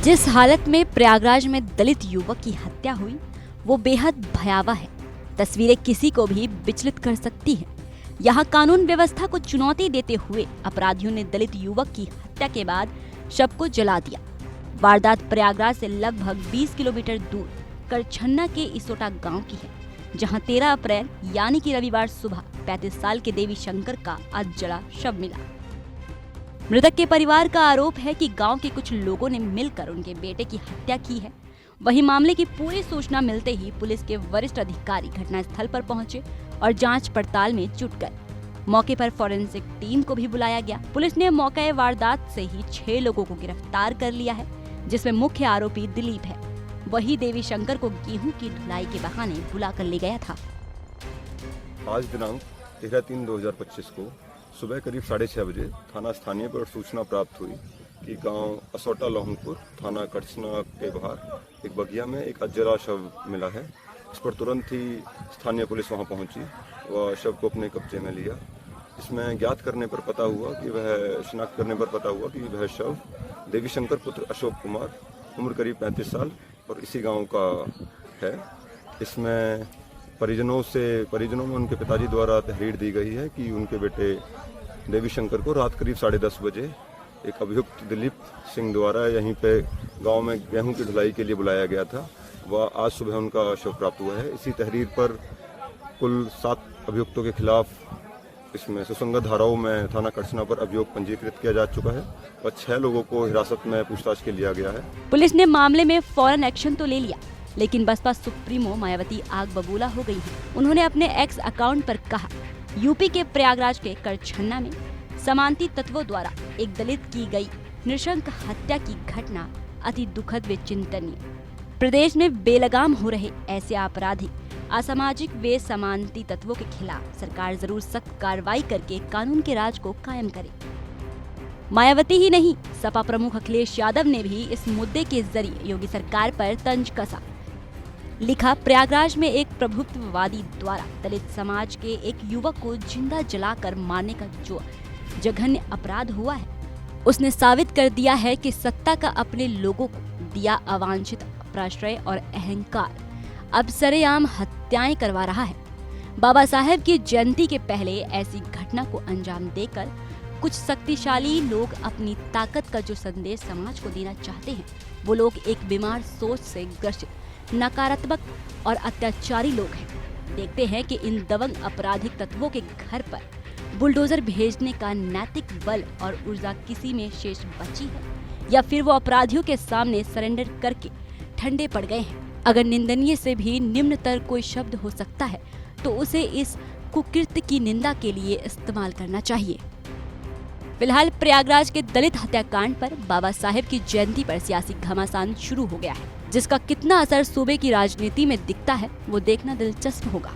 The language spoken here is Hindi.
जिस हालत में प्रयागराज में दलित युवक की हत्या हुई वो बेहद भयावह है। तस्वीरें किसी को भी विचलित कर सकती हैं। यहाँ कानून व्यवस्था को चुनौती देते हुए अपराधियों ने दलित युवक की हत्या के बाद शव को जला दिया। वारदात प्रयागराज से लगभग 20 किलोमीटर दूर करछन्ना के इसोटा गांव की है, जहां 13 अप्रैल यानी कि रविवार सुबह 35 साल के देवी शंकर का आज जला शव मिला। मृतक के परिवार का आरोप है कि गांव के कुछ लोगों ने मिलकर उनके बेटे की हत्या की है। वहीं मामले की पूरी सूचना मिलते ही पुलिस के वरिष्ठ अधिकारी घटनास्थल पर पहुंचे और जांच पड़ताल में जुट गए। मौके पर फॉरेंसिक टीम को भी बुलाया गया। पुलिस ने मौके वारदात से ही 6 लोगों को गिरफ्तार कर लिया है, जिसमें मुख्य आरोपी दिलीप है। वही देवी शंकर को गेहूं की ढुलाई के बहाने बुलाकर ले गया था। आज दिनांक 13/3/2025 को सुबह करीब 6:30 बजे थाना स्थानीय पर सूचना प्राप्त हुई कि गांव असोटा लोहंगपुर थाना करछना के बाहर एक बगिया में एक अजरा शव मिला है। इस पर तुरंत ही स्थानीय पुलिस वहां पहुंची व शव को अपने कब्जे में लिया। इसमें शिनाख्त करने पर पता हुआ कि वह शव देवी शंकर पुत्र अशोक कुमार उम्र करीब 35 साल और इसी गांव का है। इसमें परिजनों में उनके पिताजी द्वारा तहरीर दी गई है कि उनके बेटे देवी शंकर को रात करीब 10:30 बजे एक अभियुक्त दिलीप सिंह द्वारा यहीं पे गांव में गेहूं की ढुलाई के लिए बुलाया गया था। वह आज सुबह उनका शव प्राप्त हुआ है। इसी तहरीर पर कुल 7 अभियुक्तों के खिलाफ इसमें सुसंगत धाराओं में थाना करछना पर अभियोग पंजीकृत किया जा चुका है और 6 लोगों को हिरासत में पूछताछ के लिया गया है। पुलिस ने मामले में फौरन एक्शन तो ले लिया, लेकिन बसपा सुप्रीमो मायावती आग बबूला हो गई है। उन्होंने अपने एक्स अकाउंट पर कहा, यूपी के प्रयागराज के करछन्ना में समांती तत्वों द्वारा एक दलित की गई नृशंस हत्या की घटना अति दुखद व चिंतनीय। प्रदेश में बेलगाम हो रहे ऐसे आपराधिक असामाजिक व समांती तत्वों के खिलाफ सरकार जरूर सख्त कार्रवाई करके कानून के राज को कायम करे। मायावती ही नहीं, सपा प्रमुख अखिलेश यादव ने भी इस मुद्दे के जरिए योगी सरकार पर तंज कसा। लिखा, प्रयागराज में एक प्रभुत्ववादी द्वारा दलित समाज के एक युवक को जिंदा जलाकर मारने का जो जघन्य अपराध हुआ है, उसने साबित कर दिया है कि सत्ता का अपने लोगों को दिया अवांछित प्रश्रय और अहंकार अब सरेआम हत्याएं करवा रहा है। बाबा साहेब की जयंती के पहले ऐसी घटना को अंजाम देकर कुछ शक्तिशाली लोग अपनी ताकत का जो संदेश समाज को देना चाहते हैं, वो लोग एक बीमार सोच से ग्रसित नकारात्मक और अत्याचारी लोग हैं। देखते हैं कि इन दबंग आपराधिक तत्वों के घर पर बुलडोजर भेजने का नैतिक बल और ऊर्जा किसी में शेष बची है या फिर वो अपराधियों के सामने सरेंडर करके ठंडे पड़ गए हैं। अगर निंदनीय से भी निम्नतर कोई शब्द हो सकता है तो उसे इस कुकृत्य की निंदा के लिए इस्तेमाल करना चाहिए। फिलहाल प्रयागराज के दलित हत्याकांड पर बाबा साहेब की जयंती पर सियासी घमासान शुरू हो गया है, जिसका कितना असर सूबे की राजनीति में दिखता है वो देखना दिलचस्प होगा।